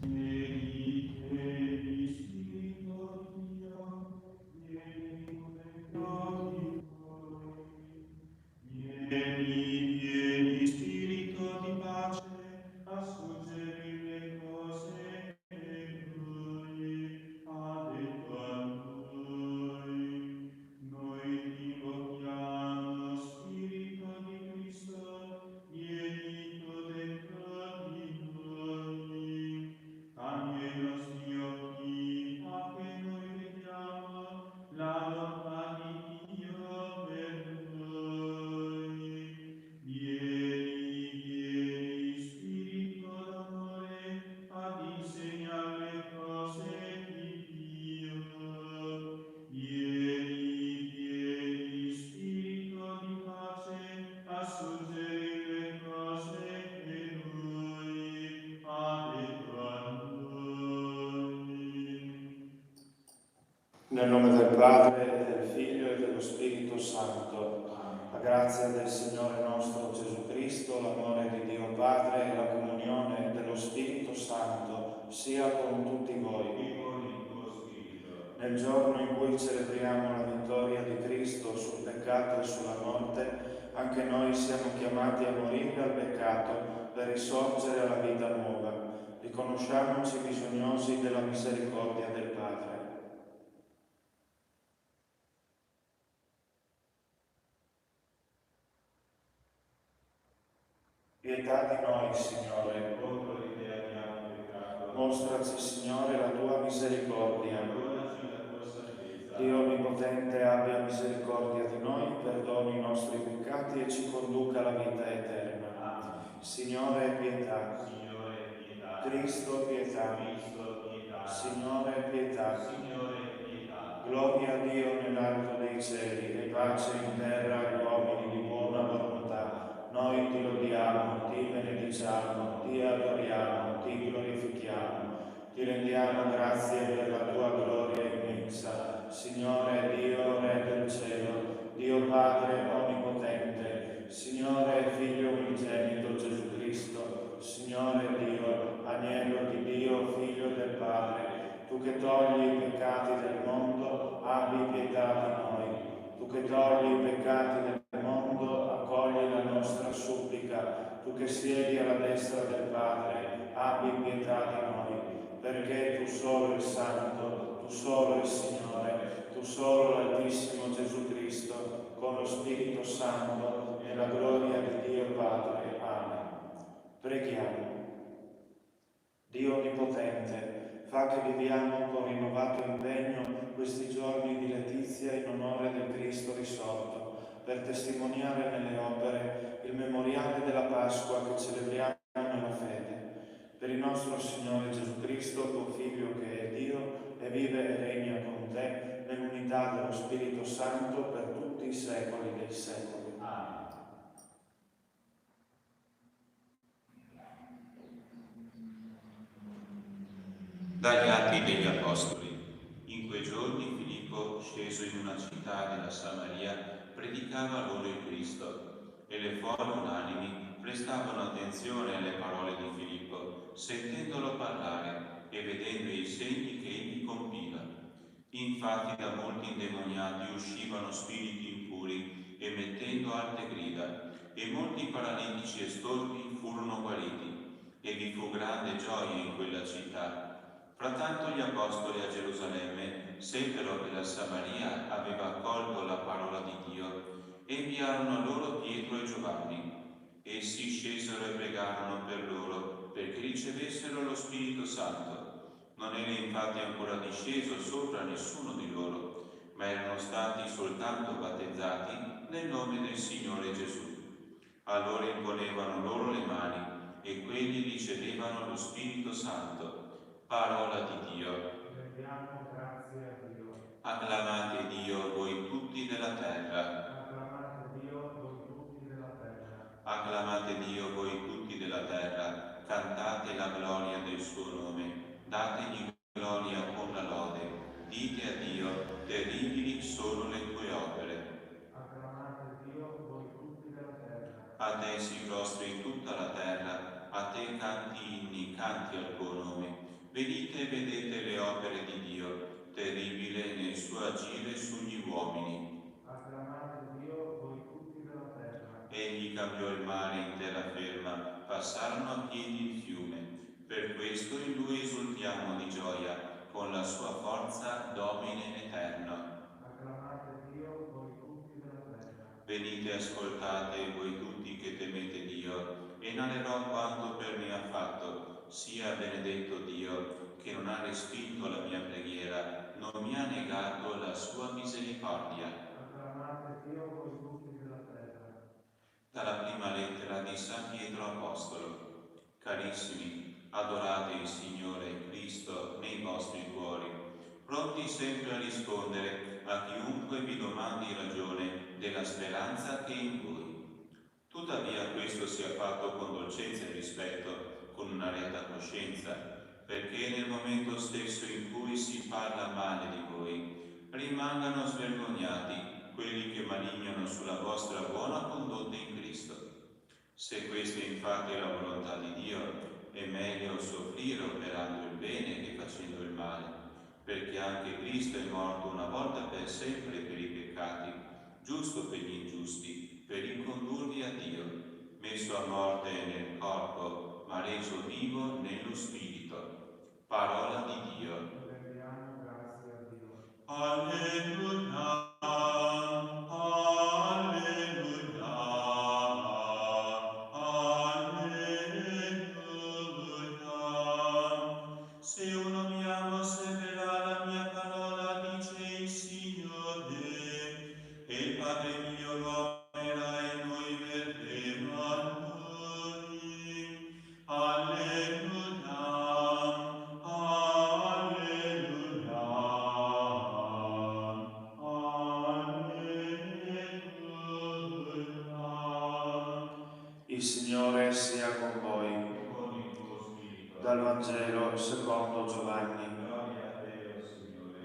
Vieni, Spirito di pace, a suggerire le cose che lui ha detto a noi. Noi ti invochiamo, Spirito di Cristo, vieni tu dentro di noi. Anche i nostri occhi, a che noi vediamo, la volontà di Dio per noi. Vieni, Spirito d'amore, ad insegnare le cose di Dio. Vieni, Spirito di pace, a suggerire le cose che Lui ha detto a noi. Nel nome del Padre, e del Figlio e dello Spirito Santo. La grazia del Signore nostro Gesù Cristo, l'amore di Dio Padre e la comunione dello Spirito Santo sia con tutti voi. Nel giorno in cui celebriamo la vittoria di Cristo sul peccato e sulla morte, anche noi siamo chiamati a morire al peccato per risorgere alla vita nuova. Riconosciamoci bisognosi della misericordia del Padre. Pietà di noi, Signore. Contro di te abbiamo peccato. Mostraci, Signore, la tua misericordia. Donaci la tua saggezza. Dio Onnipotente abbia misericordia di noi, perdoni i nostri peccati e ci conduca alla vita eterna. Amen. Signore, pietà. Signore, pietà. Cristo, pietà. Cristo, pietà. Signore, pietà. Signore, pietà. Gloria a Dio nell'alto dei cieli e pace in terra agli uomini di buona volontà. Noi ti lodiamo, ti benediciamo, ti adoriamo, ti glorifichiamo. Ti rendiamo grazie per la tua gloria immensa. Signore Dio, Re del cielo, Dio Padre onnipotente, Signore Figlio unigenito Gesù Cristo, Signore Dio, Agnello di Dio, Figlio del Padre, tu che togli i peccati del mondo, abbi pietà di noi. Tu che togli i peccati del mondo, accogli la nostra supplica. Tu che siedi alla destra del Padre, abbi pietà di noi. Perché tu solo il Santo, tu solo il Signore, tu solo l'Altissimo Gesù Cristo, con lo Spirito Santo, nella gloria di Dio Padre. Amen. Preghiamo. Dio Onnipotente, fa che viviamo con rinnovato impegno questi giorni di letizia in onore del Cristo risorto, per testimoniare nelle opere il memoriale della Pasqua che celebriamo nella fede. Per il nostro Signore Gesù Cristo, tuo Figlio che è Dio e vive e regna con te nell'unità dello Spirito Santo per tutti i secoli dei secoli. Amen. Dagli Atti degli Apostoli. In quei giorni Filippo, sceso in una città della Samaria, predicava loro il Cristo, e le folle unanimi prestavano attenzione alle parole di Filippo, sentendolo parlare e vedendo i segni che egli compiva. Infatti da molti indemoniati uscivano spiriti impuri, emettendo alte grida, e molti paralitici e storpi furono guariti, e vi fu grande gioia in quella città. Frattanto gli apostoli a Gerusalemme seppero che la Samaria aveva accolto la parola di Dio e inviarono a loro Pietro e Giovanni. Essi scesero e pregarono per loro perché ricevessero lo Spirito Santo. Non era infatti ancora disceso sopra nessuno di loro, ma erano stati soltanto battezzati nel nome del Signore Gesù. Allora imponevano loro le mani e quelli ricevevano lo Spirito Santo. Parola di Dio. Rendiamo grazie a Dio. Acclamate Dio voi tutti della terra. Acclamate Dio voi tutti della terra. Acclamate Dio voi tutti della terra. Cantate la gloria del suo nome. Dategli gloria con la lode. Dite a Dio, terribili sono le tue opere. Acclamate Dio voi tutti della terra. A te si prostri tutta la terra, a te canti inni, canti al tuo nome. Venite e vedete le opere di Dio, terribile nel suo agire sugli uomini. Acclamate Dio, voi tutti della terra. Egli cambiò il mare in terraferma, passarono a piedi il fiume. Per questo in lui esultiamo di gioia, con la sua forza domine eterno. Acclamate Dio, voi tutti della terra. Venite, ascoltate voi tutti che temete Dio, e narrerò quanto per me ha fatto. Sia benedetto Dio, che non ha respinto la mia preghiera, non mi ha negato la sua misericordia. Acclamate Dio, voi tutti della terra. Dalla prima lettera di San Pietro Apostolo. Carissimi, adorate il Signore Cristo nei vostri cuori, pronti sempre a rispondere a chiunque vi domandi ragione della speranza che è in voi. Tuttavia questo sia fatto con dolcezza e rispetto, con una retta coscienza, perché nel momento stesso in cui si parla male di voi, rimangano svergognati quelli che malignano sulla vostra buona condotta in Cristo. Se questa infatti è la volontà di Dio, è meglio soffrire operando il bene che facendo il male, perché anche Cristo è morto una volta per sempre per i peccati, giusto per gli ingiusti, per ricondurvi a Dio, messo a morte nel corpo, ma reso vivo nello spirito. Parola di Dio. Rendiamo grazie a Dio. Alleluia. Il Signore sia con voi. Con il tuo spirito. Dal Vangelo secondo Giovanni. Gloria a te, o Signore.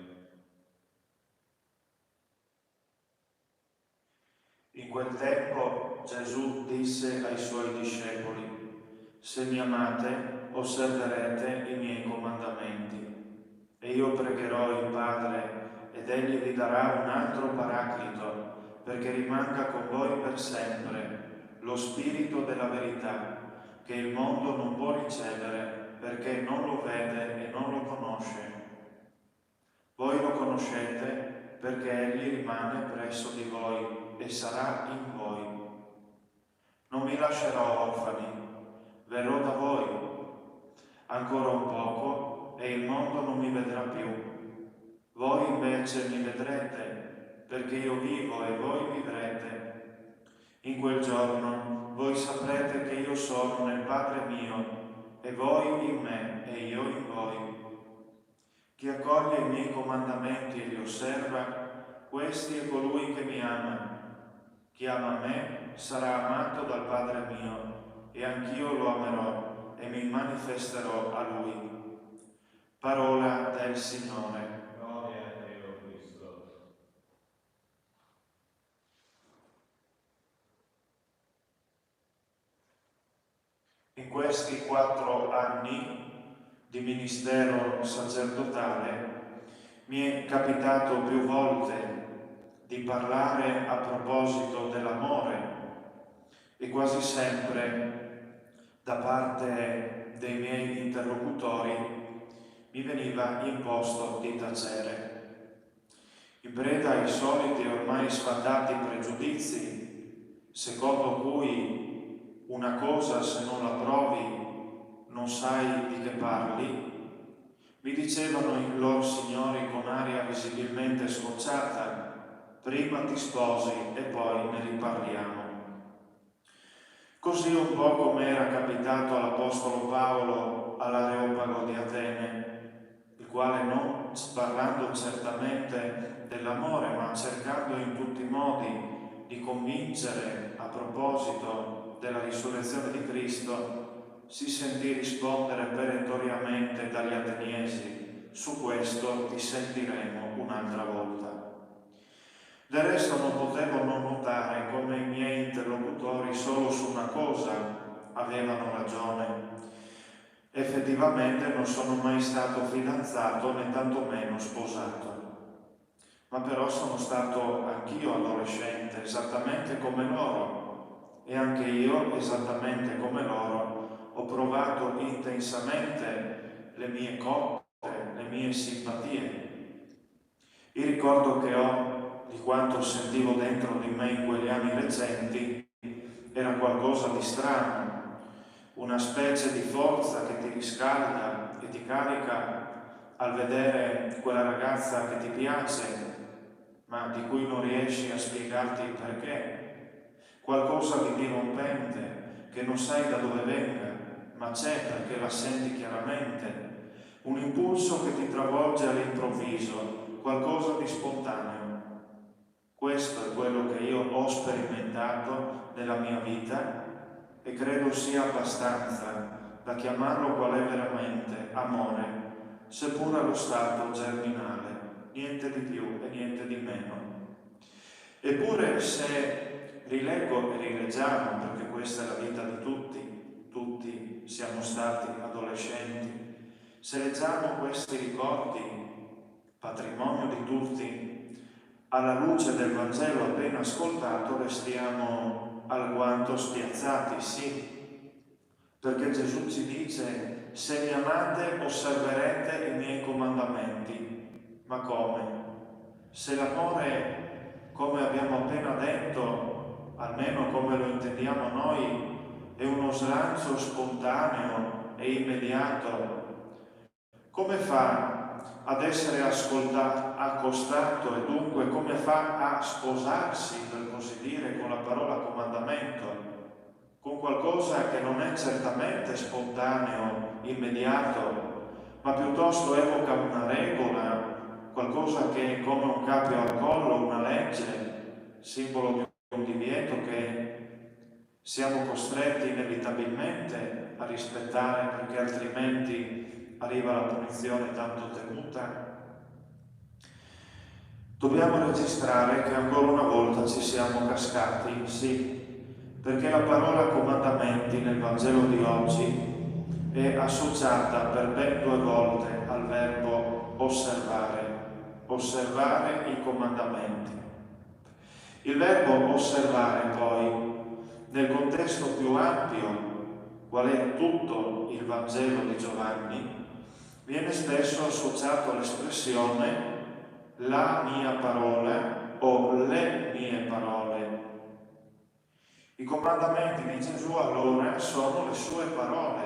In quel tempo Gesù disse ai suoi discepoli: se mi amate, osserverete i miei comandamenti. E io pregherò il Padre, ed egli vi darà un altro paraclito, perché rimanga con voi per sempre, lo Spirito della verità, che il mondo non può ricevere, perché non lo vede e non lo conosce. Voi lo conoscete, perché egli rimane presso di voi e sarà in voi. Non vi lascerò orfani, verrò da voi. Ancora un poco e il mondo non mi vedrà più. Voi invece mi vedrete, perché io vivo e voi vivrete. In quel giorno voi saprete che io sono nel Padre mio, e voi in me e io in voi. Chi accoglie i miei comandamenti e li osserva, questi è colui che mi ama. Chi ama me sarà amato dal Padre mio, e anch'io lo amerò e mi manifesterò a lui. Parola del Signore. Gloria a te, o Cristo. In questi 4 anni di ministero sacerdotale mi è capitato più volte di parlare a proposito dell'amore e quasi sempre da parte dei miei interlocutori mi veniva imposto di tacere. In preda ai soliti ormai sfatati pregiudizi, secondo cui una cosa se non la provi non sai di che parli, mi dicevano i loro signori con aria visibilmente scocciata: prima ti sposi e poi ne riparliamo. Così un po' come era capitato all'Apostolo Paolo all'Areopago di Atene, il quale, non parlando certamente dell'amore, ma cercando in tutti i modi di convincere a proposito della risurrezione di Cristo, si sentì rispondere perentoriamente dagli ateniesi: su questo ti sentiremo un'altra volta. Del resto non potevo non notare come i miei interlocutori solo su una cosa avevano ragione, Effettivamente non sono mai stato fidanzato né tantomeno sposato, ma però sono stato anch'io adolescente, esattamente come loro, e anche io, esattamente come loro, ho provato intensamente le mie cotte, le mie simpatie. Il ricordo che ho di quanto sentivo dentro di me in quegli anni recenti era qualcosa di strano, una specie di forza che ti riscalda e ti carica al vedere quella ragazza che ti piace, ma di cui non riesci a spiegarti il perché, qualcosa di dirompente che non sai da dove venga, ma c'è perché la senti chiaramente, un impulso che ti travolge all'improvviso, qualcosa di spontaneo. Questo è quello che io ho sperimentato nella mia vita e credo sia abbastanza da chiamarlo qual è veramente amore, seppur allo stato germinale, niente di più e niente di meno. Eppure se rileggo e rileggiamo, perché questa è la vita di tutti siamo stati adolescenti, se leggiamo questi ricordi, patrimonio di tutti, alla luce del Vangelo appena ascoltato, restiamo alquanto spiazzati, sì, perché Gesù ci dice: se mi amate osserverete i miei comandamenti. Ma come? Se l'amore, come abbiamo appena detto, almeno come lo intendiamo noi, è uno slancio spontaneo e immediato, come fa ad essere accostato e dunque come fa a sposarsi, per così dire, con la parola comandamento, con qualcosa che non è certamente spontaneo, immediato, ma piuttosto evoca una regola, qualcosa che è come un cappio al collo, una legge, simbolo di un divieto che siamo costretti inevitabilmente a rispettare, perché altrimenti arriva la punizione tanto temuta. Dobbiamo registrare che ancora una volta ci siamo cascati, sì, perché la parola comandamenti nel Vangelo di oggi è associata per ben 2 volte al verbo osservare i comandamenti. Il verbo osservare poi, nel contesto più ampio, qual è tutto il Vangelo di Giovanni, viene spesso associato all'espressione la mia parola o le mie parole. I comandamenti di Gesù allora sono le sue parole.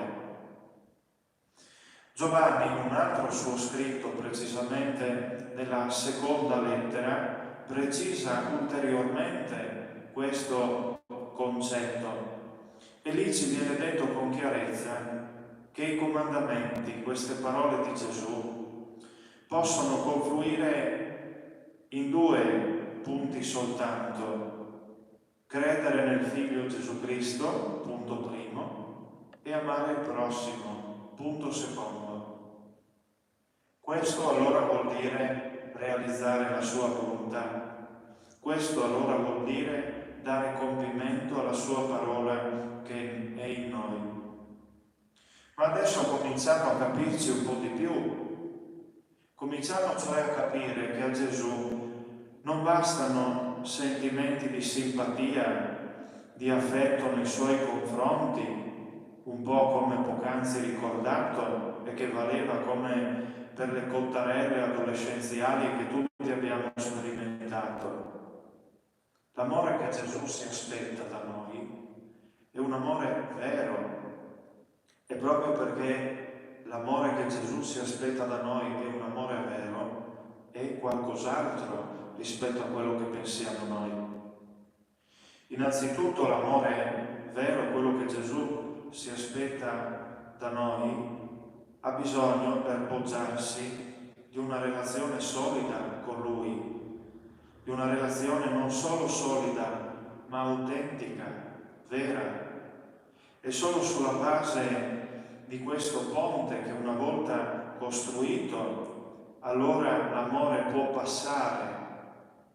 Giovanni, in un altro suo scritto, precisamente nella seconda lettera, precisa ulteriormente questo concetto e lì ci viene detto con chiarezza che i comandamenti, queste parole di Gesù, possono confluire in 2 punti soltanto: credere nel Figlio Gesù Cristo, punto primo, e amare il prossimo, punto secondo. Questo allora vuol dire realizzare la sua volontà. Questo allora vuol dire dare compimento alla sua parola che è in noi. Ma adesso cominciamo a capirci un po' di più. Cominciamo cioè a capire che a Gesù non bastano sentimenti di simpatia, di affetto nei suoi confronti, un po' come poc'anzi ricordato e che valeva come per le cottarelle adolescenziali che tutti abbiamo sperimentato. L'amore che Gesù si aspetta da noi è un amore vero, e proprio perché l'amore che Gesù si aspetta da noi è un amore vero, è qualcos'altro rispetto a quello che pensiamo noi. Innanzitutto l'amore vero, quello che Gesù si aspetta da noi, ha bisogno per poggiarsi di una relazione solida con Lui, di una relazione non solo solida, ma autentica, vera. E solo sulla base di questo ponte che una volta costruito, allora l'amore può passare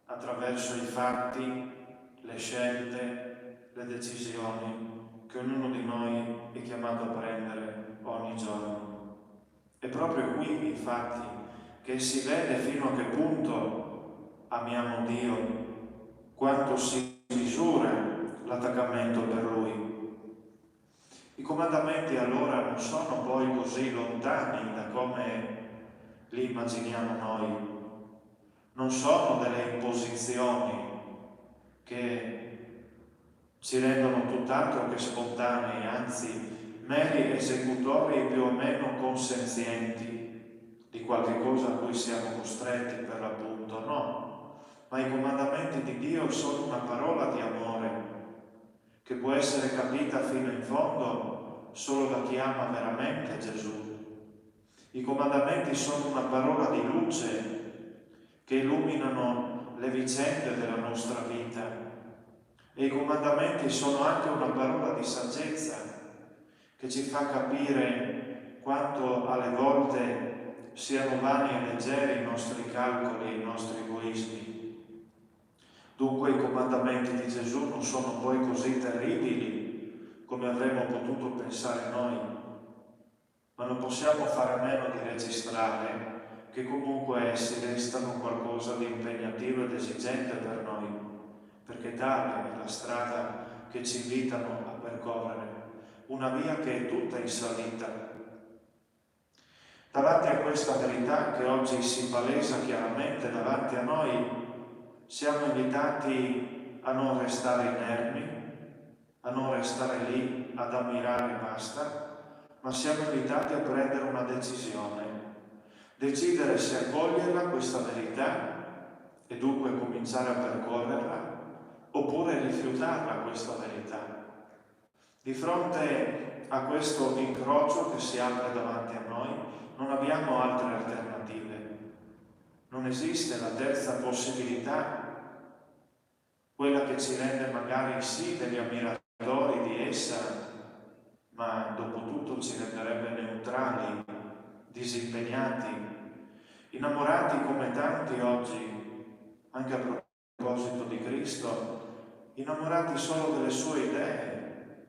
attraverso i fatti, le scelte, le decisioni che ognuno di noi è chiamato a prendere ogni giorno. È proprio qui, infatti, che si vede fino a che punto amiamo Dio, quanto si misura l'attaccamento per Lui. I comandamenti allora non sono poi così lontani da come li immaginiamo noi, non sono delle imposizioni che ci rendono tutt'altro che spontanei, anzi meri esecutori più o meno consenzienti di qualche cosa a cui siamo costretti per l'appunto, no, ma i comandamenti di Dio sono una parola di amore che può essere capita fino in fondo solo da chi ama veramente Gesù. I comandamenti sono una parola di luce che illuminano le vicende della nostra vita e i comandamenti sono anche una parola di saggezza che ci fa capire quanto alle volte siano vani e leggeri i nostri calcoli e i nostri egoismi. Dunque i comandamenti di Gesù non sono poi così terribili come avremmo potuto pensare noi, ma non possiamo fare a meno di registrare che comunque essi restano qualcosa di impegnativo ed esigente per noi, perché tale è la strada che ci invitano a percorrere, una via che è tutta in salita. Davanti a questa verità che oggi si palesa chiaramente davanti a noi, siamo invitati a non restare inermi, a non restare lì ad ammirare e basta, ma siamo invitati a prendere una decisione, decidere se accoglierla questa verità e dunque cominciare a percorrerla, oppure rifiutarla questa verità. Di fronte a questo incrocio che si apre davanti a noi, non abbiamo altre alternative. Non esiste la terza possibilità, quella che ci rende magari sì degli ammiratori di essa, ma dopo tutto ci renderebbe neutrali, disimpegnati, innamorati come tanti oggi, anche a proposito di Cristo, innamorati solo delle sue idee,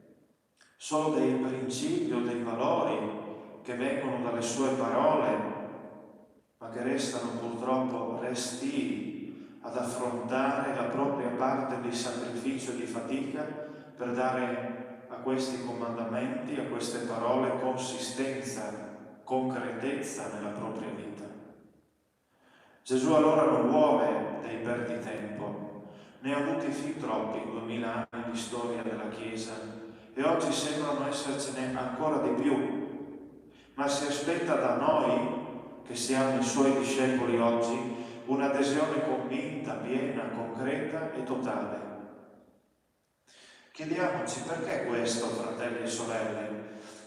solo dei principi o dei valori che vengono dalle sue parole, ma che restano purtroppo restii ad affrontare la propria parte di sacrificio e di fatica per dare a questi comandamenti, a queste parole consistenza, concretezza nella propria vita. Gesù allora non vuole dei perditempo, ne ha avuti fin troppi in 2000 anni di storia della Chiesa e oggi sembrano essercene ancora di più, ma si aspetta da noi, che siamo i suoi discepoli oggi, un'adesione convinta, piena, concreta e totale. Chiediamoci perché questo, fratelli e sorelle.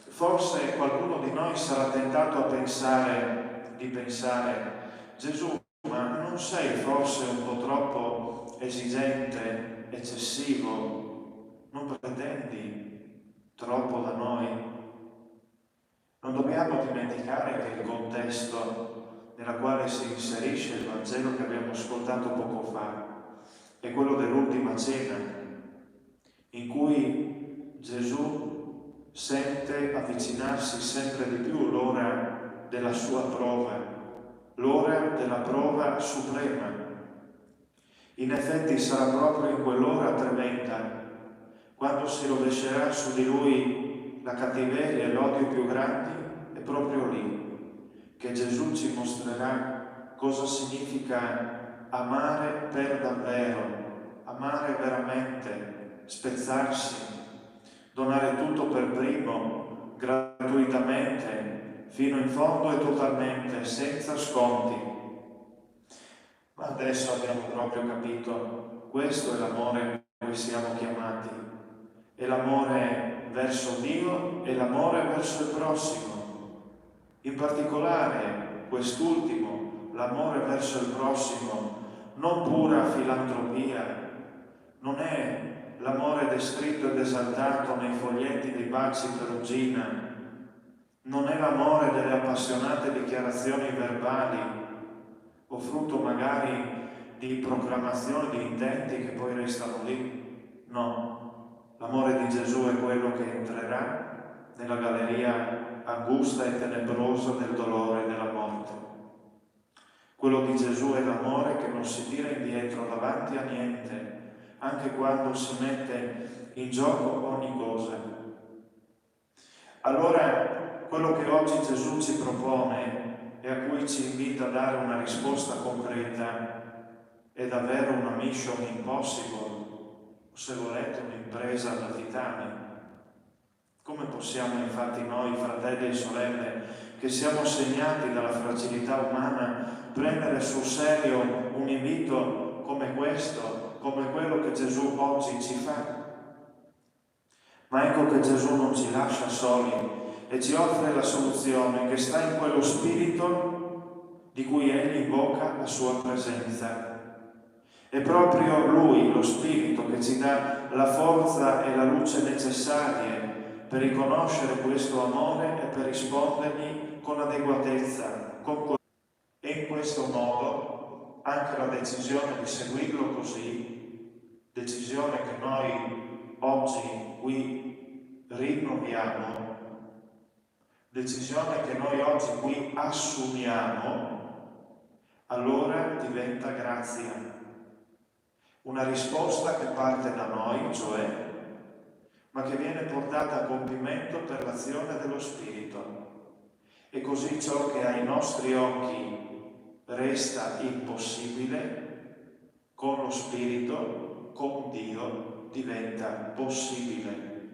Forse qualcuno di noi sarà tentato a pensare, Gesù, ma non sei forse un po' troppo esigente, eccessivo? Non pretendi troppo da noi? Non dobbiamo dimenticare che il contesto nella quale si inserisce il Vangelo che abbiamo ascoltato poco fa è quello dell'ultima cena, in cui Gesù sente avvicinarsi sempre di più l'ora della sua prova, l'ora della prova suprema. In effetti sarà proprio in quell'ora tremenda, quando si rovescerà su di lui la cattiveria e l'odio più grandi, è proprio lì che Gesù ci mostrerà cosa significa amare per davvero, amare veramente, spezzarsi, donare tutto per primo, gratuitamente, fino in fondo e totalmente, senza sconti. Ma adesso abbiamo proprio capito, questo è l'amore a cui siamo chiamati, è l'amore verso Dio e l'amore verso il prossimo. In particolare quest'ultimo, l'amore verso il prossimo, non pura filantropia, non è l'amore descritto ed esaltato nei foglietti dei baci perugina, non è l'amore delle appassionate dichiarazioni verbali o frutto magari di proclamazioni di intenti che poi restano lì. No, l'amore di Gesù è quello che entrerà nella galleria angusta e tenebrosa del dolore e della morte. Quello di Gesù è l'amore che non si tira indietro davanti a niente, anche quando si mette in gioco ogni cosa. Allora, quello che oggi Gesù ci propone e a cui ci invita a dare una risposta concreta è davvero una mission impossible, o se volete un'impresa da titani. Come possiamo infatti noi, fratelli e sorelle, che siamo segnati dalla fragilità umana, prendere sul serio un invito come questo, come quello che Gesù oggi ci fa? Ma ecco che Gesù non ci lascia soli e ci offre la soluzione che sta in quello spirito di cui Egli invoca la sua presenza. È proprio Lui, lo Spirito, che ci dà la forza e la luce necessarie per riconoscere questo amore e per rispondergli con adeguatezza, e in questo modo anche la decisione di seguirlo così, decisione che noi oggi qui rinnoviamo, decisione che noi oggi qui assumiamo, allora diventa grazia. Una risposta che parte da noi, cioè, ma che viene portata a compimento per l'azione dello Spirito. E così ciò che ai nostri occhi resta impossibile, con lo Spirito, con Dio, diventa possibile.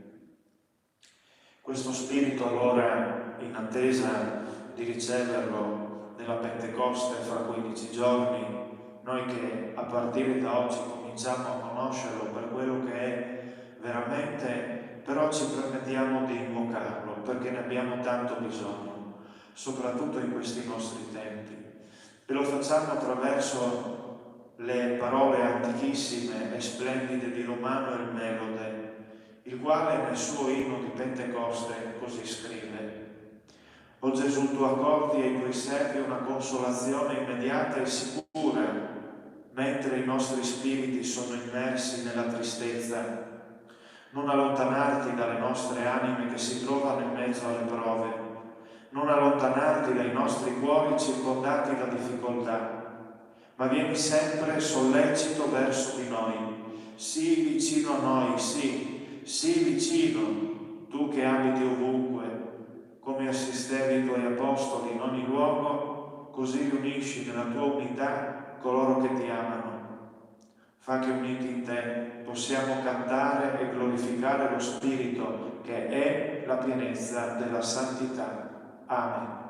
Questo Spirito allora, in attesa di riceverlo nella Pentecoste fra 15 giorni, noi che a partire da oggi cominciamo a conoscerlo per quello che è veramente, però ci permettiamo di invocarlo perché ne abbiamo tanto bisogno, soprattutto in questi nostri tempi. E lo facciamo attraverso le parole antichissime e splendide di Romano il Melode, il quale nel suo inno di Pentecoste così scrive: O Gesù, tu accordi ai tuoi servi una consolazione immediata e sicura, mentre i nostri spiriti sono immersi nella tristezza. Non allontanarti dalle nostre anime che si trovano in mezzo alle prove, non allontanarti dai nostri cuori circondati da difficoltà, ma vieni sempre sollecito verso di noi, sii vicino a noi, sii vicino, tu che abiti ovunque, come assistevi i tuoi apostoli in ogni luogo, così riunisci nella tua unità coloro che ti amano. Fa che uniti in te possiamo cantare e glorificare lo Spirito che è la pienezza della santità. Amen.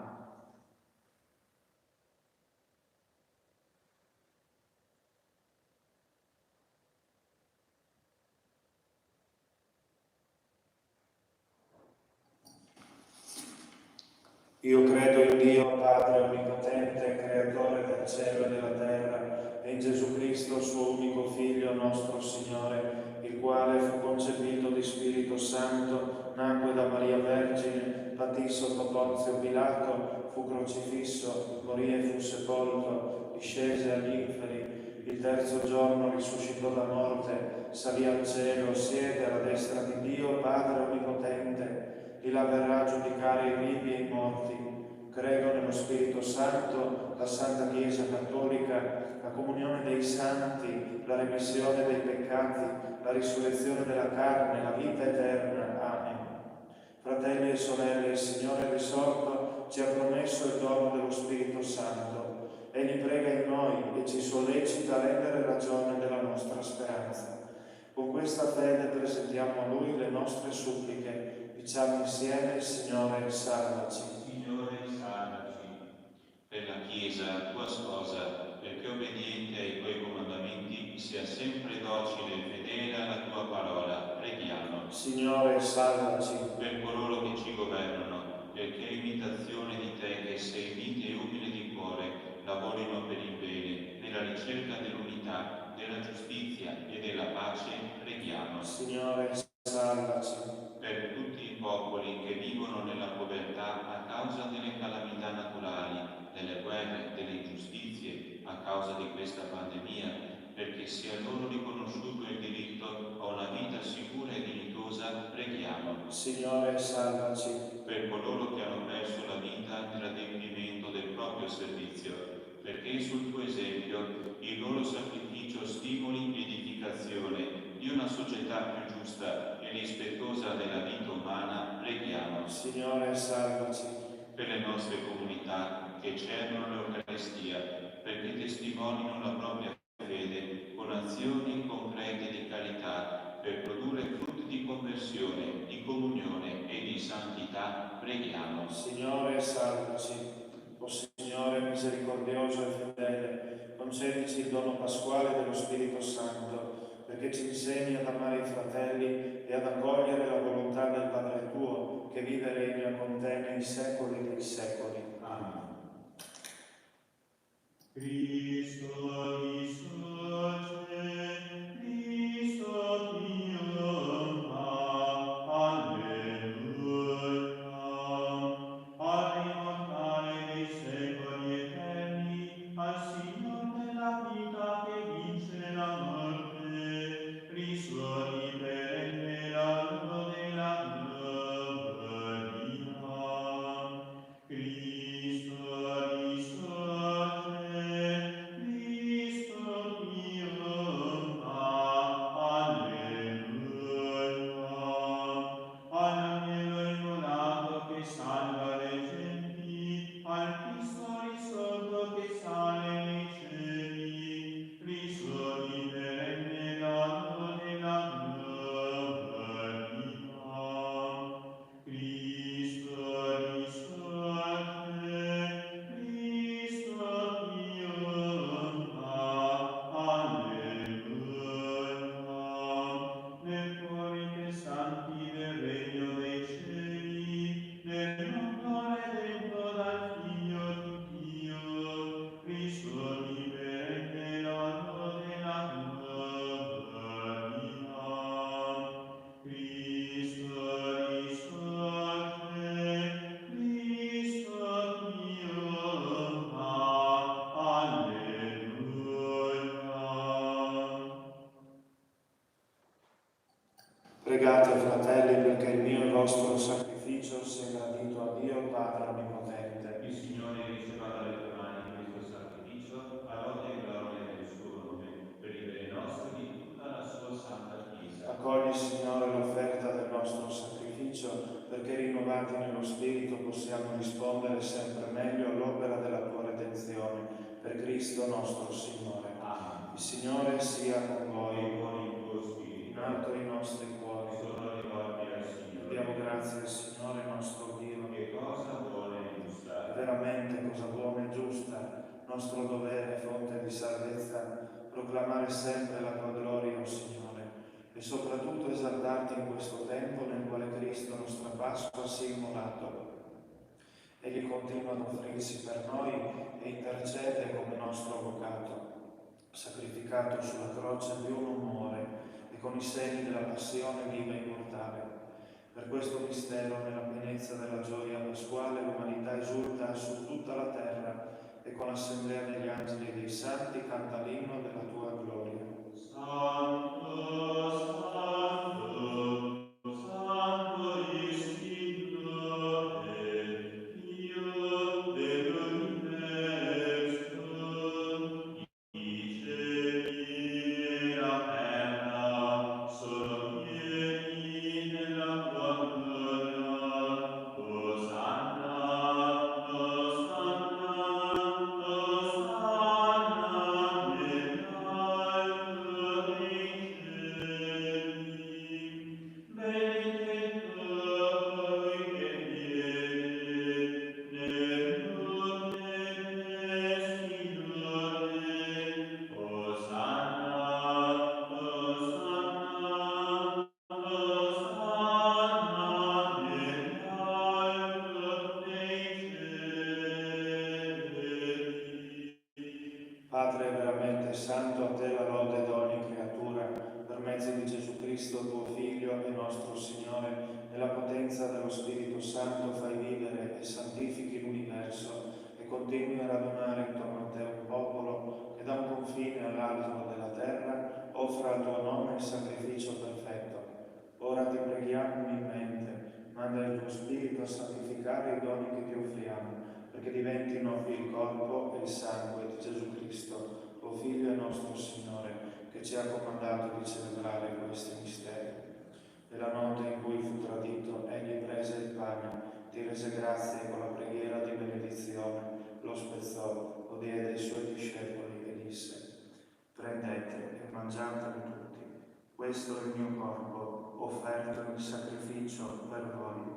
Io credo in Dio, Padre Onnipotente, Creatore del cielo e della terra, e in Gesù Cristo, suo unico Figlio, nostro Signore, il quale fu concepito di Spirito Santo, nacque da Maria Vergine, patì sotto Ponzio Pilato, fu crocifisso, morì e fu sepolto, discese agli inferi, il terzo giorno risuscitò da morte, salì al cielo, siede alla destra di Dio, Padre Onnipotente, e la verrà a giudicare i vivi e i morti. Credo nello Spirito Santo, la Santa Chiesa Cattolica, la comunione dei santi, la remissione dei peccati, la risurrezione della carne, la vita eterna. Amen. Fratelli e sorelle, il Signore risorto ci ha promesso il dono dello Spirito Santo. Egli prega in noi e ci sollecita a rendere ragione della nostra speranza. Con questa fede presentiamo a Lui le nostre suppliche. Diciamo insieme: Signore, salvaci. Signore, salvaci. Per la Chiesa, tua sposa, perché obbediente ai tuoi comandamenti, sia sempre docile e fedele alla tua parola, preghiamo. Signore, salvaci. Per coloro che ci governano, perché imitazione di te che sei mite e umile di cuore, lavorino per il bene, nella ricerca dell'unità, della giustizia e della pace, preghiamo. Signore, salvaci. Per tutti i popoli che vivono nella povertà a causa delle calamità naturali, delle guerre, delle ingiustizie, a causa di questa pandemia, perché sia loro riconosciuto il diritto a una vita sicura e dignitosa Lampedusa, preghiamo. Signore, salvaci. Per coloro che hanno perso la vita nell'adempimento del proprio servizio, perché sul tuo esempio il loro sacrificio stimoli l'edificazione di una società più giusta e rispettosa della vita umana, preghiamo. Signore, salvaci. Per le nostre comunità che celebrano l'Eucaristia, perché testimonino la propria fede con azioni concrete di carità, per produrre frutti di conversione, di comunione e di santità, preghiamo. Signore, salvaci. O Signore misericordioso e fedele, concedici il dono pasquale dello Spirito Santo, perché ci insegni ad amare i fratelli e ad accogliere la volontà del Padre tuo, che vive e regna con te nei secoli dei secoli. Amen. Cristo risorge, Cristo trionfa, alleluia. Al immortale dei secoli eterni, al Signore della vita che vince la morte, risuoni perenne l'albo della gloria. Cristo risorge, Cristo trionfa, alleluia. All'agnello immolato che salva le genti, al Cristo risorto che sale nei cieli, risuoni perenne l'albo della gloria. Cristo risorge, Cristo trionfa, alleluia. Nel cuore dei santi del regno dei cieli, nel mondo redento dal Figlio di Dio, risuoni perenne l'albo della gloria. Cristo risorge, Cristo trionfa, alleluia. Pregate, fratelli, perché il mio e il vostro sacrificio sia gradito a Dio Padre Onnipotente. Il Signore riceva dalle tue mani questo sacrificio, a lode e gloria del suo nome, per il bene nostro e di tutta la sua santa Chiesa. Accogli, Signore, l'offerta del nostro sacrificio, perché rinnovati nello Spirito possiamo rispondere sempre meglio all'opera della tua redenzione, per Cristo nostro Signore. Amen. Il Signore sia con E voi, con il tuo spirito. in alto i nostri cuori. Sono rivolti al Signore. Diamo grazie al Signore nostro Dio. Che cosa buona e giusta. È veramente cosa buona e giusta, nostro dovere, fonte di salvezza, proclamare sempre la tua gloria, o Signore, e soprattutto esaltarti in questo tempo nel quale Cristo, nostra Pasqua, si è immolato. Egli continua ad offrirsi per noi e intercede come nostro avvocato, sacrificato sulla croce più non muore e con i segni della passione viva e immortale. Per questo mistero, nella pienezza della gioia pasquale, l'umanità esulta su tutta la terra e con l'assemblea degli angeli e dei santi canta l'inno della tua gloria. Santo, santo, santo il Signore, Dio dell'universo, i cieli e la terra sono pieni della tua gloria. Osanna, Osanna, Osanna nell'alto dei cieli. Benedetto colui che viene nel nome del Signore. Osanna, Osanna, Osanna nell'alto dei cieli. Padre veramente santo, a te la lode ed ogni creatura, per mezzo di Gesù Cristo, tuo Figlio e nostro Signore, nella potenza dello Spirito Santo fai vivere e santifichi l'universo e continui a radunare intorno a te un popolo che da un confine all'altro della terra offra al tuo nome il sacrificio perfetto. Ora ti preghiamo Manda il tuo Spirito a santificare i doni che ti offriamo, perché diventino il corpo e il sangue di Gesù Cristo, tuo Figlio e nostro Signore, che ci ha comandato di celebrare questi misteri. Nella notte in cui fu tradito, egli prese il pane, ti rese grazie con la preghiera di benedizione, lo spezzò, lo diede ai suoi discepoli e disse: prendete e mangiatene tutti, questo è il mio corpo offerto in sacrificio per voi.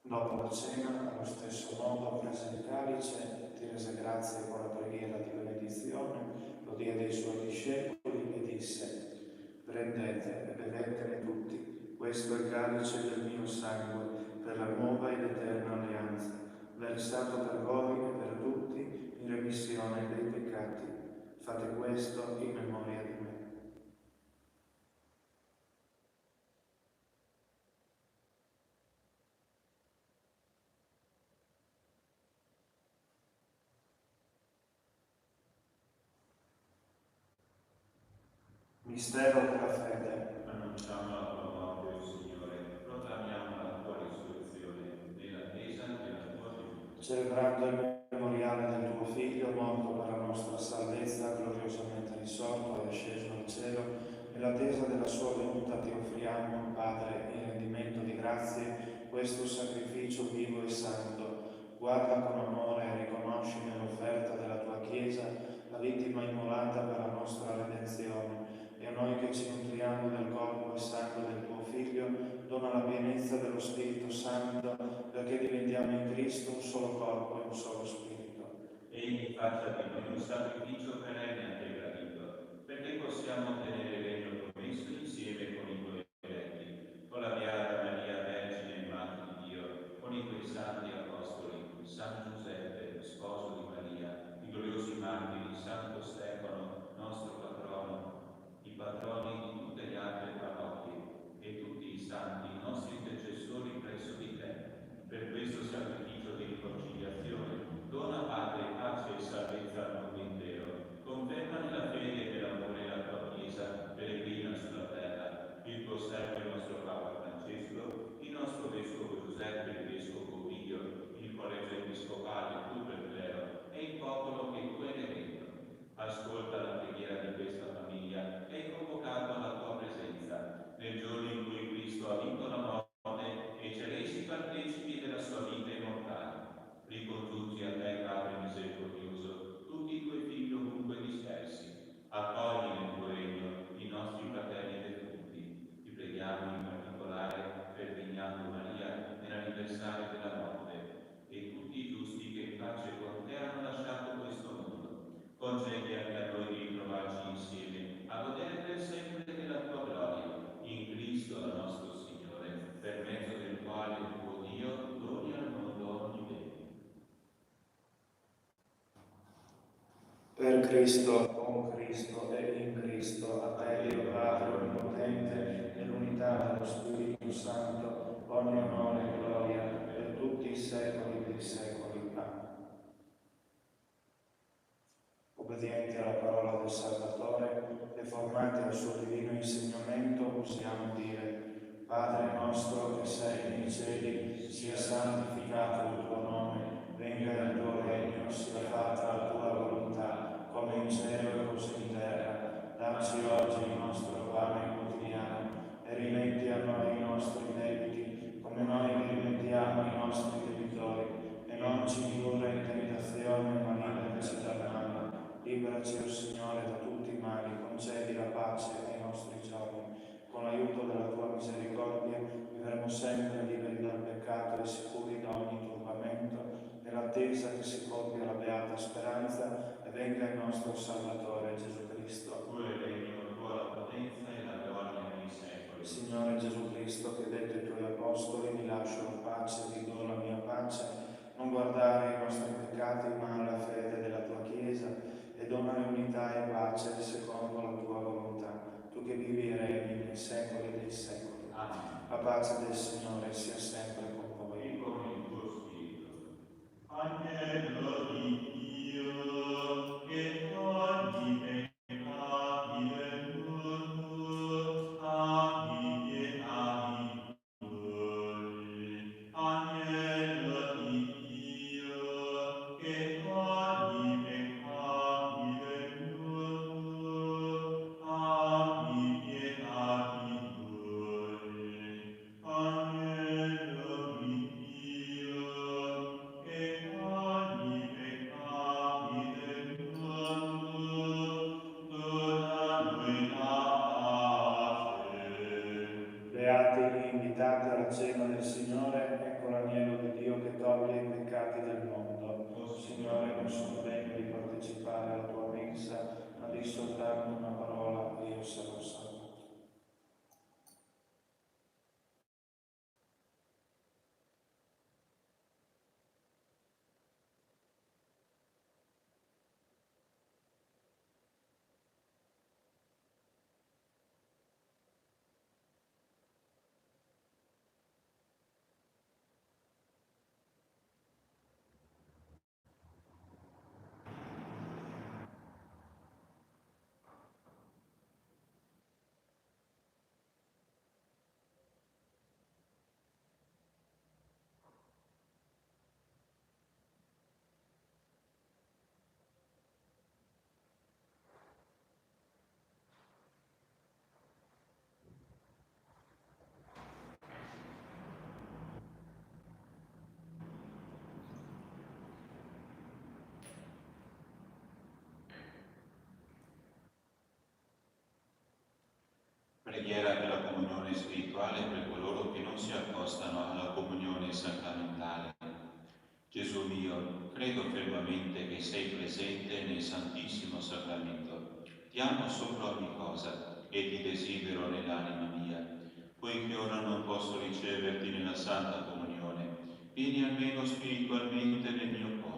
Dopo la cena, allo stesso modo, prese il calice, ti rese grazie con la preghiera di benedizione, lo diede ai suoi discepoli e disse: prendete e bevetene tutti, questo è il calice del mio sangue, per la nuova ed eterna alleanza, versato per voi e per tutti in remissione dei peccati. Fate questo in memoria di me. Mistero della fede. Annunciamo la tua morte, o Signore, proclamiamo la tua risurrezione nell'attesa della tua venuta. Celebrando il memoriale del tuo Figlio, morto per la nostra salvezza, gloriosamente risorto e asceso al cielo, nell'attesa della sua venuta ti offriamo, Padre, in rendimento di grazie, questo sacrificio vivo e santo. Guarda con amore e riconosci nell'offerta della tua Chiesa la vittima immolata per la nostra redenzione, e a noi che ci nutriamo del corpo e sangue del tuo Figlio, dona la pienezza dello Spirito Santo, perché diventiamo in Cristo un solo corpo e un solo Spirito. Egli faccia di noi un sacrificio perenne a te gradito, perché possiamo ottenere il regno promesso insieme con i tuoi eletti, con la Beata Maria Vergine e Madre di Dio, con i tuoi santi apostoli, San Giuseppe, sposo di Maria, i gloriosi martiri, Santo Stefano, nostro patrono, i patroni di tutte le altre parrocchie e tutti i santi, i nostri intercessori presso di te. Per questo sacrificio di riconciliazione, dona Padre pace e salvezza al mondo intero. Conferma nella fede e nell'amore la tua Chiesa peregrina sulla terra, il tuo servo il nostro Papa Francesco, il nostro Vescovo Giuseppe, il Vescovo Ovidio, il Collegio Episcopale, tutto il clero e il popolo che tu hai eletto. Ascolta la preghiera di questa famiglia che hai convocato alla tua presenza, nel giorno in cui Cristo ha vinto la morte e ci ha resi partecipi della sua vita immortale. Ricongiungi a te, Padre misericordioso, tutti i tuoi figli ovunque dispersi. Accogli nel tuo regno i nostri fratelli defunti. Ti preghiamo in particolare per Vignando Maria nell'anniversario della morte e tutti i giusti che in pace con te hanno lasciato questo mondo. Concedi anche a noi di ritrovarci insieme a godere per sempre della tua gloria, in Cristo nostro Signore, per mezzo del quale tuo Dio doni al mondo ogni bene. Per Cristo, con Cristo e in Cristo, a te Dio Padre Onnipotente, nell'unità dello Spirito Santo, ogni onore e gloria per tutti i secoli dei secoli. Amen. Obbedienti alla parola del Salvatore e formati al suo divino insegnamento, possiamo dire: Padre nostro che sei nei cieli, sia santificato il tuo nome, venga il tuo regno, sia fatta la tua volontà, come in cielo e così in terra. Dacci oggi il nostro pane quotidiano e rimetti a noi i nostri debiti, come noi rimettiamo ai nostri debitori, e non ci indurre in tentazione, ma liberaci dal male. Liberaci, o Signore, da tutti i mali, concedi la pace ai nostri giorni. Con l'aiuto della tua misericordia vivremo sempre liberi dal peccato e sicuri da ogni turbamento, nell'attesa che si compia la beata speranza e venga il nostro Salvatore Gesù Cristo. Tu il regno, tua la potenza e la gloria nei secoli. Signore Gesù Cristo, che detto ai tuoi apostoli: vi lascio la pace, vi do la mia pace, non guardare i nostri peccati, ma alla fede della tua Chiesa, e donare unità e pace secondo la tua volontà, tu che vivi e regni nei secoli dei secoli. Amen. La pace del Signore sia sempre con voi. invitati alla cena del Signore, ecco l'agnello di Dio che toglie i peccati del mondo. Oh Signore, non sono degno di partecipare alla tua mensa, ma di soltanto una parola e io sarò salvo. Preghiera per la comunione spirituale per coloro che non si accostano alla comunione sacramentale. Gesù mio, credo fermamente che sei presente nel Santissimo Sacramento. Ti amo sopra ogni cosa e ti desidero nell'anima mia. Poiché ora non posso riceverti nella Santa Comunione, vieni almeno spiritualmente nel mio cuore.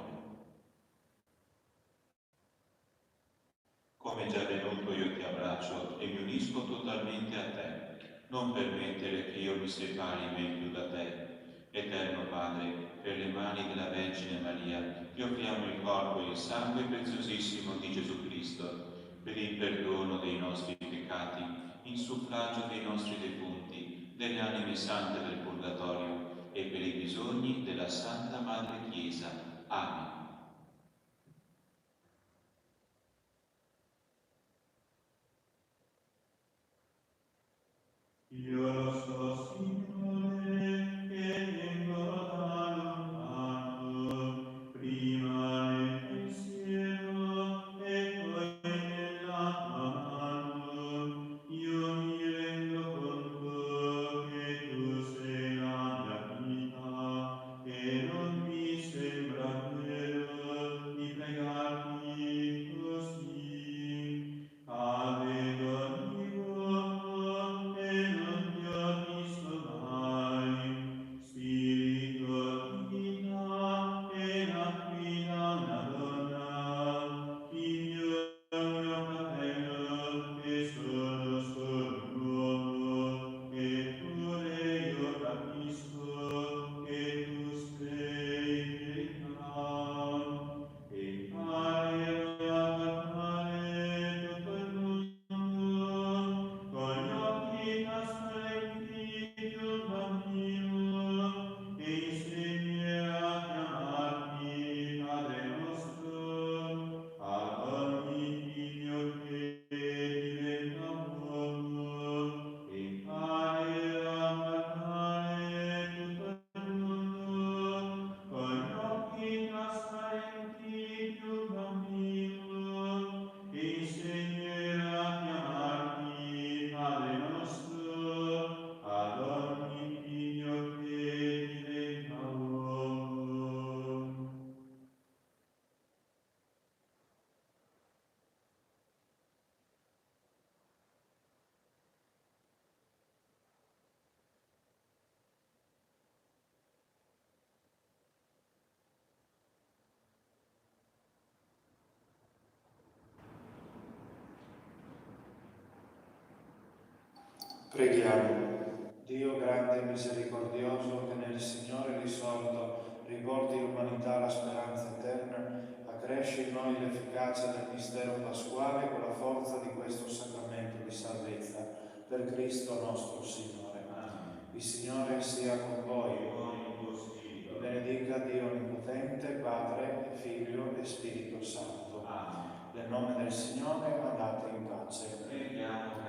Come già venuto io ti abbraccio e mi unisco totalmente a te. Non permettere che io mi separi mai più da te. Eterno Padre, per le mani della Vergine Maria, ti offriamo il corpo e il sangue preziosissimo di Gesù Cristo, per il perdono dei nostri peccati, in suffragio dei nostri defunti, delle anime sante del Purgatorio e per i bisogni della Santa Madre Chiesa. Amen. Io lo so, Signore, che vengo da lontano, prima nel pensiero e poi nella tua mano. Io mi rendo conto che tu sei la mia vita e non mi sembra vero di pregarti così. Ave Domino, e non ti ho visto mai, spirito di vita e la guida una donna, figlio mio fratello, che sono solo un uomo, eppure io capisco che tu sei verità. E imparerò a parlare tutto il mondo con gli occhi trasparenti di un bambino e insegnerà a chiamarti Padre nostro ad ogni figlio che diventa uomo. E imparerò a parlare tutto il mondo con gli occhi trasparenti di un bambino e insegnerà a chiamarti Padre nostro ad ogni figlio che diventa uomo. Preghiamo. Dio grande e misericordioso, che nel Signore risorto riporti l'umanità alla speranza eterna, accresci in noi l'efficacia del mistero pasquale con la forza di questo sacramento di salvezza, per Cristo nostro Signore. Amen. Il Signore sia con voi. Vi benedica Dio Onnipotente, Padre, Figlio e Spirito Santo. Amen. Nel nome del Signore andate in pace. Preghiamo